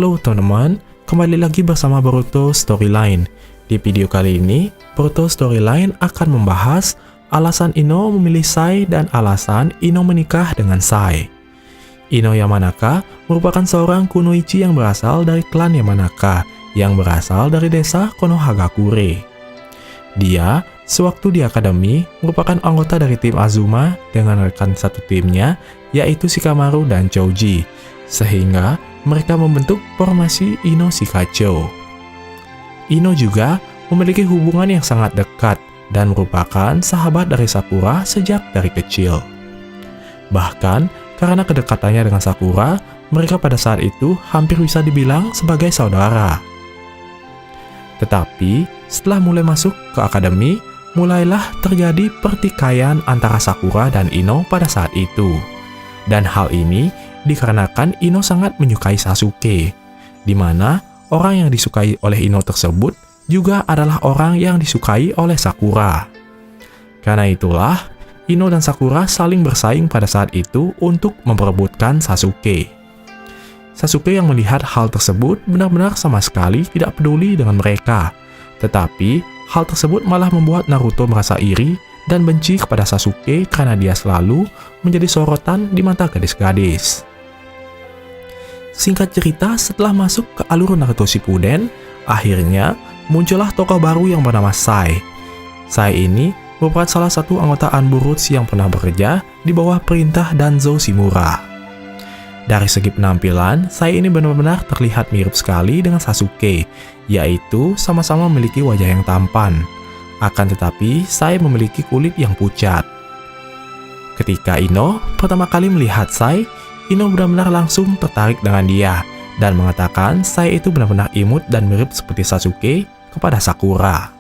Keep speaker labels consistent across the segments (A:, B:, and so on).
A: Halo teman-teman, kembali lagi bersama Boruto Storyline. Di video kali ini, Boruto Storyline akan membahas alasan Ino memilih Sai dan alasan Ino menikah dengan Sai. Ino Yamanaka merupakan seorang kunoichi yang berasal dari klan Yamanaka, yang berasal dari desa Konohagakure. Dia, sewaktu di akademi, merupakan anggota dari tim Azuma dengan rekan satu timnya, yaitu Shikamaru dan Choji, sehingga mereka membentuk formasi Ino Shikacho. Ino juga memiliki hubungan yang sangat dekat dan merupakan sahabat dari Sakura sejak dari kecil. Bahkan, karena kedekatannya dengan Sakura, mereka pada saat itu hampir bisa dibilang sebagai saudara. Tetapi, setelah mulai masuk ke akademi, mulailah terjadi pertikaian antara Sakura dan Ino pada saat itu. Dan hal ini dikarenakan Ino sangat menyukai Sasuke, di mana orang yang disukai oleh Ino tersebut juga adalah orang yang disukai oleh Sakura. Karena itulah, Ino dan Sakura saling bersaing pada saat itu untuk memperebutkan Sasuke. Sasuke yang melihat hal tersebut benar-benar sama sekali tidak peduli dengan mereka, tetapi hal tersebut malah membuat Naruto merasa iri dan benci kepada Sasuke karena dia selalu menjadi sorotan di mata gadis-gadis. Singkat cerita, setelah masuk ke alur Naruto Shippuden, akhirnya muncullah tokoh baru yang bernama Sai. Sai ini merupakan salah satu anggota Anburutsu yang pernah bekerja di bawah perintah Danzo Shimura. Dari segi penampilan, Sai ini benar-benar terlihat mirip sekali dengan Sasuke, yaitu sama-sama memiliki wajah yang tampan. Akan tetapi, Sai memiliki kulit yang pucat. Ketika Ino pertama kali melihat Sai, Ino benar-benar langsung tertarik dengan dia dan mengatakan Sai itu benar-benar imut dan mirip seperti Sasuke kepada Sakura.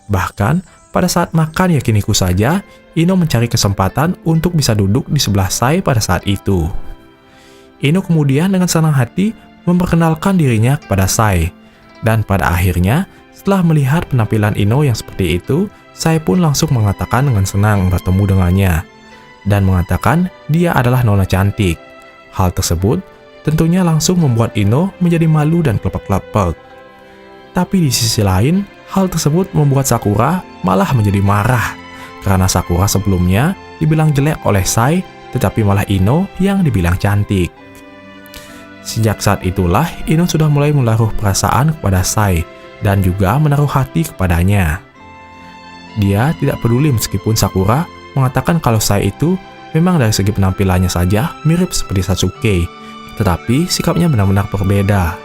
A: Bahkan, pada saat makan yakiniku saja, Ino mencari kesempatan untuk bisa duduk di sebelah Sai pada saat itu. Ino kemudian dengan senang hati memperkenalkan dirinya kepada Sai. Dan pada akhirnya, setelah melihat penampilan Ino yang seperti itu, Sai pun langsung mengatakan dengan senang bertemu dengannya dan mengatakan dia adalah nona cantik. Hal tersebut tentunya langsung membuat Ino menjadi malu dan kelepek-kelepek. Tapi di sisi lain, hal tersebut membuat Sakura malah menjadi marah karena Sakura sebelumnya dibilang jelek oleh Sai, tetapi malah Ino yang dibilang cantik. Sejak saat itulah Ino sudah mulai menaruh perasaan kepada Sai dan juga menaruh hati kepadanya. Dia tidak peduli meskipun Sakura mengatakan kalau Sai itu memang dari segi penampilannya saja mirip seperti Sasuke, tetapi sikapnya benar-benar berbeda.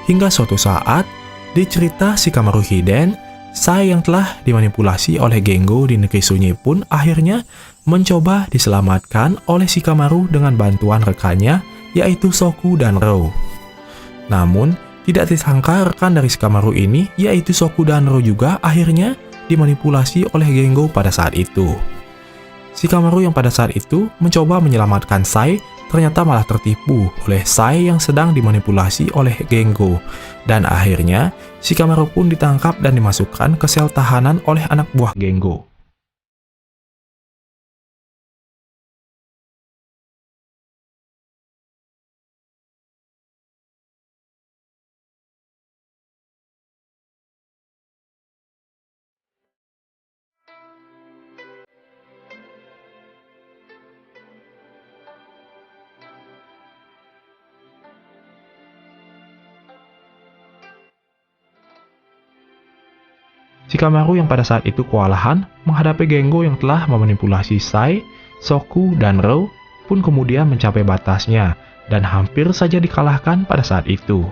A: Hingga suatu saat, di cerita Shikamaru Hiden, Sai yang telah dimanipulasi oleh Gengo di negeri sunyi pun akhirnya mencoba diselamatkan oleh Shikamaru dengan bantuan rekannya, yaitu Soku dan Rou. Namun, tidak disangka rekan dari Shikamaru ini, yaitu Soku dan Rou juga akhirnya dimanipulasi oleh Gengo pada saat itu. Shikamaru yang pada saat itu mencoba menyelamatkan Sai, ternyata malah tertipu oleh Sai yang sedang dimanipulasi oleh Gengo. Dan akhirnya, Shikamaru pun ditangkap dan dimasukkan ke sel tahanan oleh anak buah Gengo. Shikamaru yang pada saat itu kewalahan menghadapi Gengo yang telah memanipulasi Sai, Soku, dan Rou pun kemudian mencapai batasnya dan hampir saja dikalahkan pada saat itu.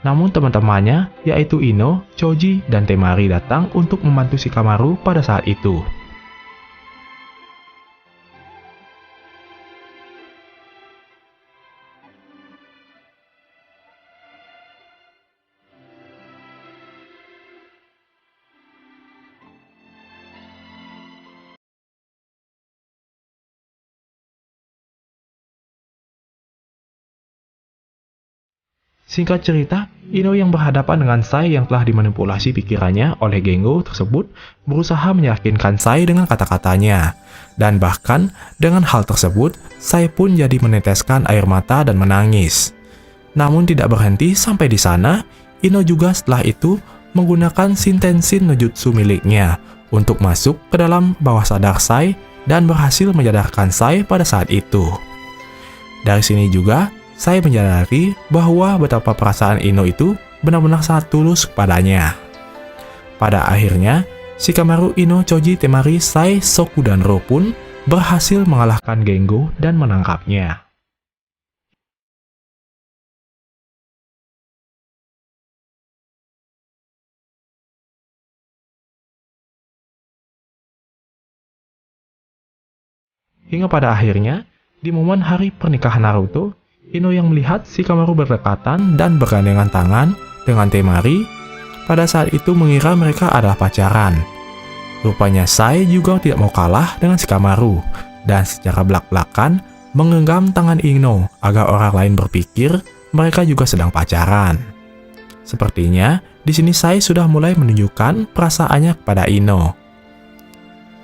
A: Namun teman-temannya yaitu Ino, Choji, dan Temari datang untuk membantu Shikamaru pada saat itu. Singkat cerita, Ino yang berhadapan dengan Sai yang telah dimanipulasi pikirannya oleh Gengo tersebut berusaha meyakinkan Sai dengan kata-katanya. Dan bahkan dengan hal tersebut, Sai pun jadi meneteskan air mata dan menangis. Namun tidak berhenti sampai di sana, Ino juga setelah itu menggunakan Shintensin no Jutsu miliknya untuk masuk ke dalam bawah sadar Sai dan berhasil menyadarkan Sai pada saat itu. Dari sini juga, Sai menyadari bahwa betapa perasaan Ino itu benar-benar sangat tulus kepadanya. Pada akhirnya, Shikamaru, Ino, Choji, Temari, Sai, Soku, dan Ro pun berhasil mengalahkan Gengo dan menangkapnya. Hingga pada akhirnya, di momen hari pernikahan Naruto, Ino yang melihat Shikamaru berdekatan dan bergandengan tangan dengan Temari, pada saat itu mengira mereka adalah pacaran. Rupanya Sai juga tidak mau kalah dengan Shikamaru, dan secara belak-belakan menggenggam tangan Ino agar orang lain berpikir mereka juga sedang pacaran. Sepertinya, di sini Sai sudah mulai menunjukkan perasaannya kepada Ino.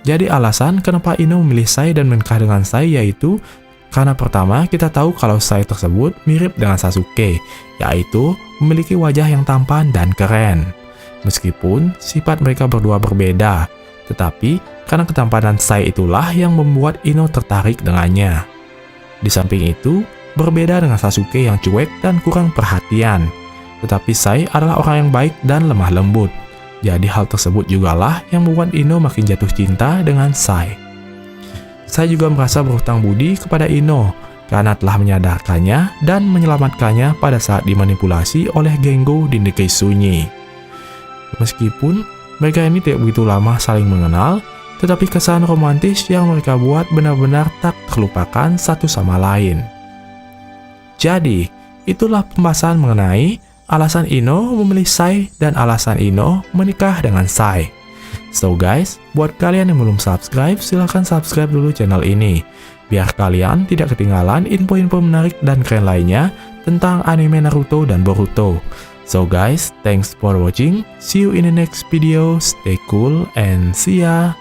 A: Jadi alasan kenapa Ino memilih Sai dan menikah dengan Sai yaitu karena pertama kita tahu kalau Sai tersebut mirip dengan Sasuke, yaitu memiliki wajah yang tampan dan keren. Meskipun sifat mereka berdua berbeda, tetapi karena ketampanan Sai itulah yang membuat Ino tertarik dengannya. Di samping itu, berbeda dengan Sasuke yang cuek dan kurang perhatian, tetapi Sai adalah orang yang baik dan lemah lembut. Jadi hal tersebut jugalah yang membuat Ino makin jatuh cinta dengan Sai. Sai juga merasa berhutang budi kepada Ino karena telah menyadarkannya dan menyelamatkannya pada saat dimanipulasi oleh Gengo di negeri sunyi. Meskipun mereka ini tidak begitu lama saling mengenal, tetapi kesan romantis yang mereka buat benar-benar tak terlupakan satu sama lain. Jadi, itulah pembahasan mengenai alasan Ino memilih Sai dan alasan Ino menikah dengan Sai. So guys, buat kalian yang belum subscribe, silahkan subscribe dulu channel ini, biar kalian tidak ketinggalan info-info menarik dan keren lainnya tentang anime Naruto dan Boruto. So guys, thanks for watching, see you in the next video, stay cool and see ya!